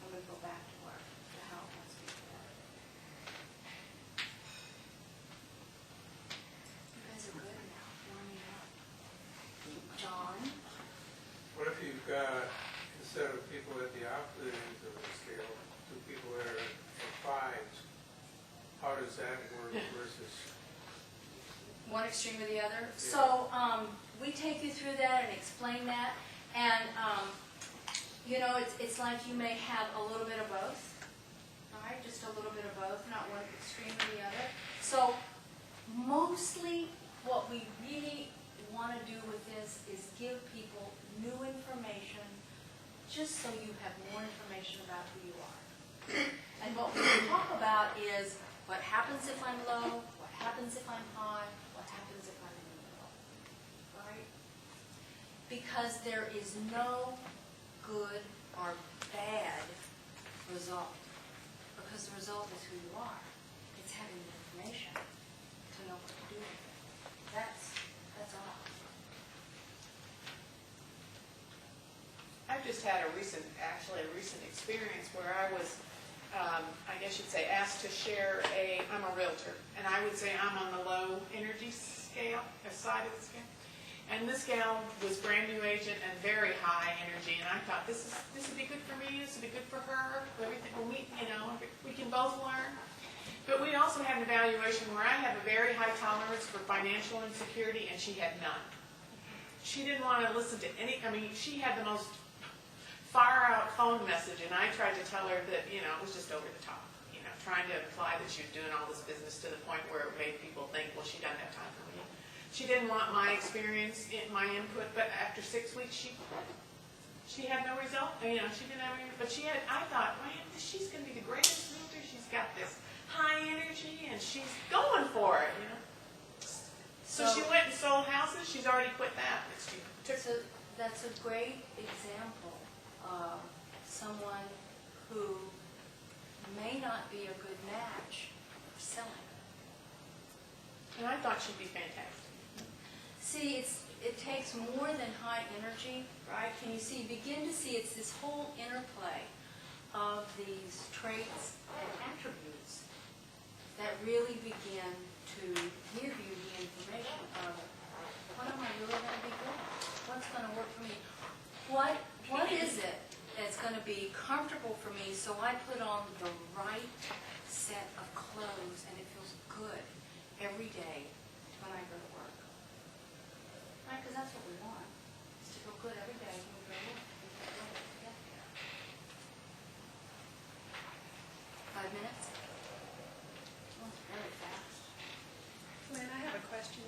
B: And we go back to how it was before. You guys are good now, warming up. John?
H: What if you've got, instead of people at the opposite ends of the scale, two people that are at fives? How does that work versus?
B: One extreme or the other. So we take you through that and explain that. And, it's like you may have a little bit of both. All right, just a little bit of both, not one extreme or the other. So mostly what we really want to do with this is give people new information, just so you have more information about who you are. And what we talk about is what happens if I'm low, what happens if I'm high, what happens if I'm in the middle, right? Because there is no good or bad result, because the result is who you are. It's having the information to know what to do with it. That's all.
I: I've just had a recent experience where I was, I guess you'd say, asked to share I'm a realtor, and I would say I'm on the low energy scale. side of the scale. And this gal was brand new agent and very high energy, and I thought, this would be good for me, this would be good for her, everything, we can both learn. But we also had an evaluation where I have a very high tolerance for financial insecurity, and she had none. She didn't want to listen to she had the most far-out phone message, and I tried to tell her that, it was just over the top. Trying to imply that she was doing all this business to the point where it made people think, well, she doesn't have time for me. She didn't want my experience, my input, but after 6 weeks, she had no result. She didn't have any, but I thought, man, she's going to be the greatest realtor. She's got this high energy, and she's going for it, So she went and sold houses. She's already quit that.
B: So that's a great example of someone who may not be a good match for selling.
I: And I thought she'd be fantastic.
B: See, it takes more than high energy, right? Can you begin to see it's this whole interplay of these traits and attributes that really begin to give you the information of what am I really going to be good at? What's going to work for me? What is it that's going to be comfortable for me so I put on the right set of clothes and it feels good every day when I go to work? Right? Because that's what we want, is to feel good every day when we go to work. We don't get there. 5 minutes? Oh, it's very fast.
G: Lynn, I have a question.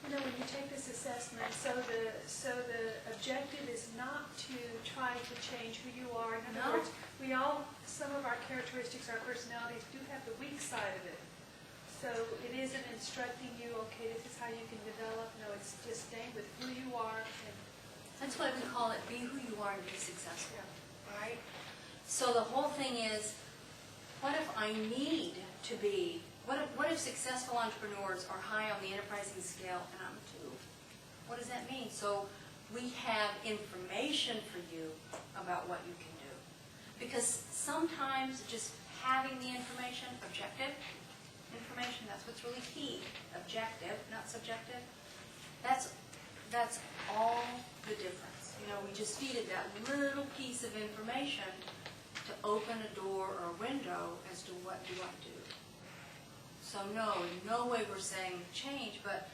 G: When you take this assessment, so the objective is not to try to change who you are. In other words, some of our characteristics, our personalities do have the weak side of it. So it isn't instructing you, okay, this is how you can develop. No, it's just staying with who you are.
B: That's why we call it be who you are and be successful, right? So the whole thing is, what if I need to be, what if successful entrepreneurs are high on the enterprising scale and I'm too? What does that mean? So we have information for you about what you can do. Because sometimes just having the information, objective information, that's what's really key. Objective, not subjective. That's all the difference. We just needed that little piece of information to open a door or a window as to what do I do. So no, in no way we're saying change, but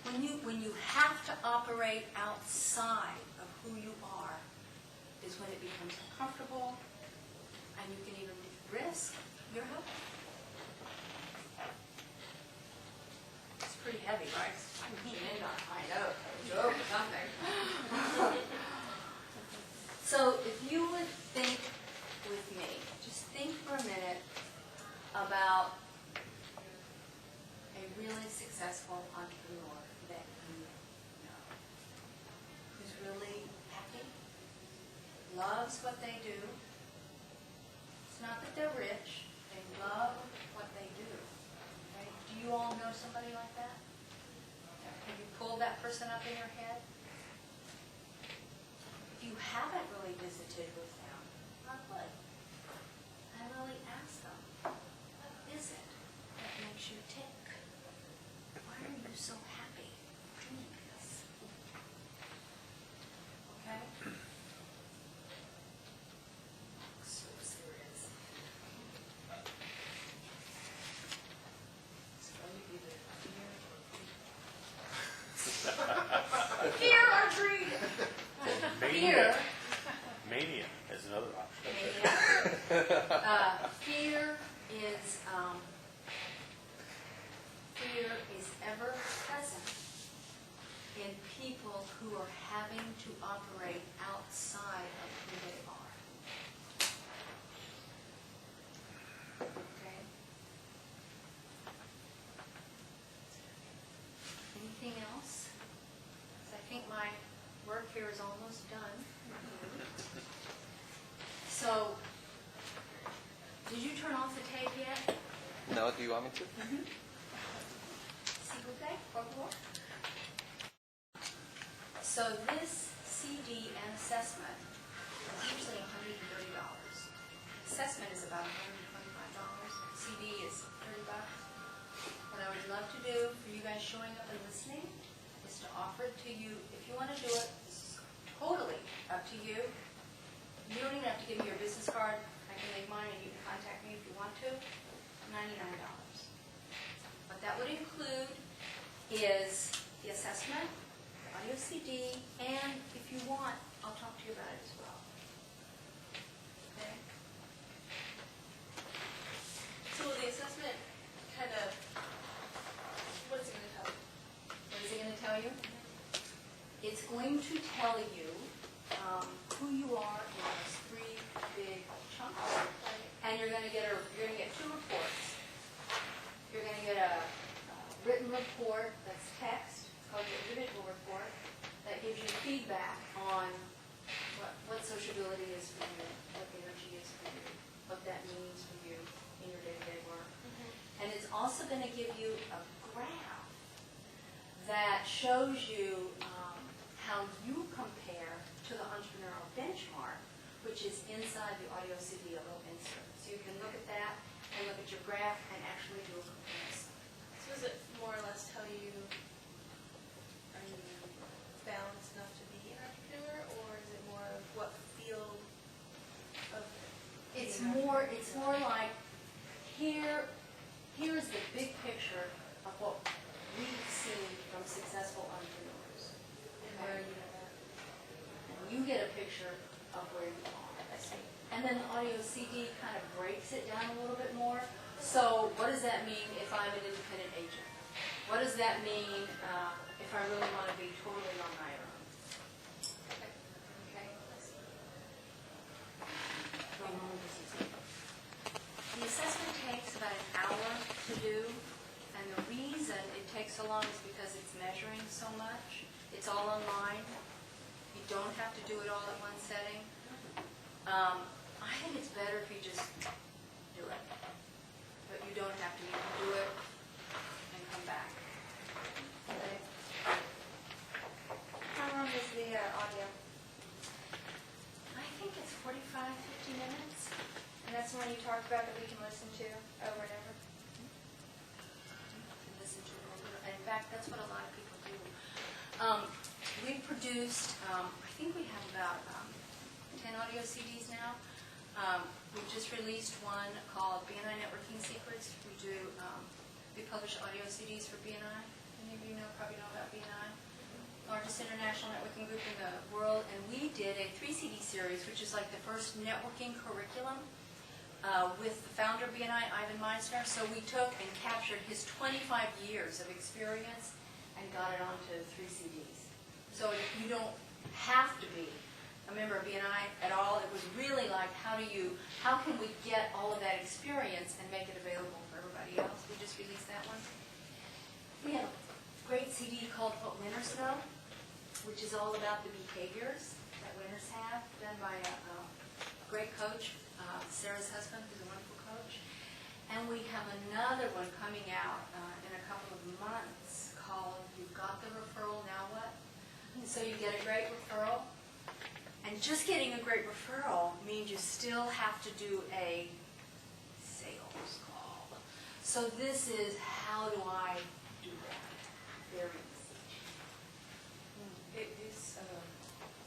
B: when you have to operate outside of who you are is when it becomes uncomfortable and you can even risk your health. It's pretty heavy, right? I know, a joke or something. So if you would think with me, just think for a minute about a really successful entrepreneur that you know, who's really happy, loves what they do. It's not that they're rich, they love what they do. Okay? Do you all know somebody like that? Have you pulled that person up in your head? If you haven't really visited with them, I would. I really ask them, what is it that makes you tick? Why are you so happy doing this? Okay? So serious. It's going to be the fear or greed. Fear.
C: Mania is another option.
B: Fear is ever present in people who are having to operate outside of who they are. Okay? Anything else? 'Cause I think my work here is almost done. So, did you turn off the tape yet?
A: No, do you want me to?
B: S'il vous plaît, por favor. So this CD and assessment is usually $130. Assessment is about $125. CD is $30. What I would love to do for you guys guys showing up and listening is to offer it to you. If you want to do it, it's totally up to you. You don't even have to give me your business card. I can make mine and you can contact me if you want to. $99. What that would include is the assessment, the audio CD, and if you want, I'll talk to you about it as well. Okay?
J: So will the assessment kind of, what is it going to tell you?
B: What is it going to tell you? It's going to tell you who you are in those three big chunks, and you're going to get two reports. You're going to get a written report that's text, it's called the individual report, that gives you feedback on what sociability is for you, what energy is for you, what that means for you in your day-to-day work. And it's also going to give you a graph that shows you how you compare to the entrepreneurial benchmark, which is inside the audio CD, a little insert. So you can look at that and look at your graph and actually do a comparison.
J: So does it more or less tell you, are you balanced enough to be an entrepreneur, or is it more of what field of
B: It's
J: being an
B: more
J: entrepreneur?
B: like here's the big picture of what we've seen from successful entrepreneurs.
J: And where are you at?
B: And you get a picture of where you are. And then the audio CD kind of breaks it down a little bit more. So what does that mean if I'm an independent agent? What does that mean if I really want to be totally on my own? Okay? How long does it take? The assessment takes about an hour to do, and the reason it takes so long is because it's measuring so much. It's all online. You don't have to do it all at one setting. I think it's better if you just do it. But you don't have to. You can do it and come back. Okay?
J: How long is the audio?
B: I think it's 45, 50 minutes.
J: And that's the one you talked about that we can listen to over and over?
B: And listen to it over. And in fact, that's what a lot of people do. We've produced, I think we have about 10 audio CDs now. We've just released one called BNI Networking Secrets. We publish audio CDs for BNI. Many of you probably know about BNI. Largest international networking group in the world. And we did a 3 CD series, which is like the first networking curriculum with the founder of BNI, Ivan Meisner. So we took and captured his 25 years of experience and got it onto 3 CDs. So you don't have to be a member of BNI at all. It was really like, how can we get all of that experience and make it available for everybody else? We just released that one. We have a great CD called What Winners Know, which is all about the behaviors that winners have, done by a great coach, Sarah's husband, who's a wonderful coach. And we have another one coming out in a couple of months called You've Got the Referral, Now What? And so you get a great referral. And just getting a great referral means you still have to do a sales call. So this is, how do I do that? Very easy.
E: This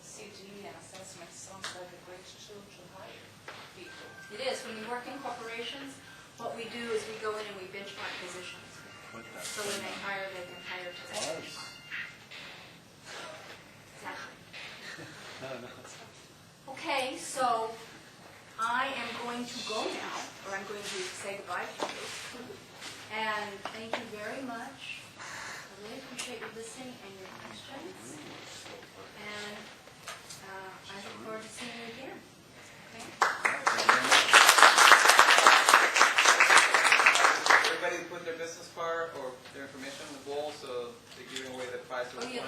E: CD assessment sounds like a great tool to hire people.
B: It is. When we work in corporations, what we do is we go in and we benchmark positions. So when they hire, they can hire to that benchmark. Exactly. Okay, so I am going to go now, or I'm going to say goodbye to you. And thank you very much. I really appreciate your listening and your questions. And I look forward to seeing you again. Okay?
A: Everybody put their business card or their information on the wall, so they're giving away the prize.
B: Oh, yeah.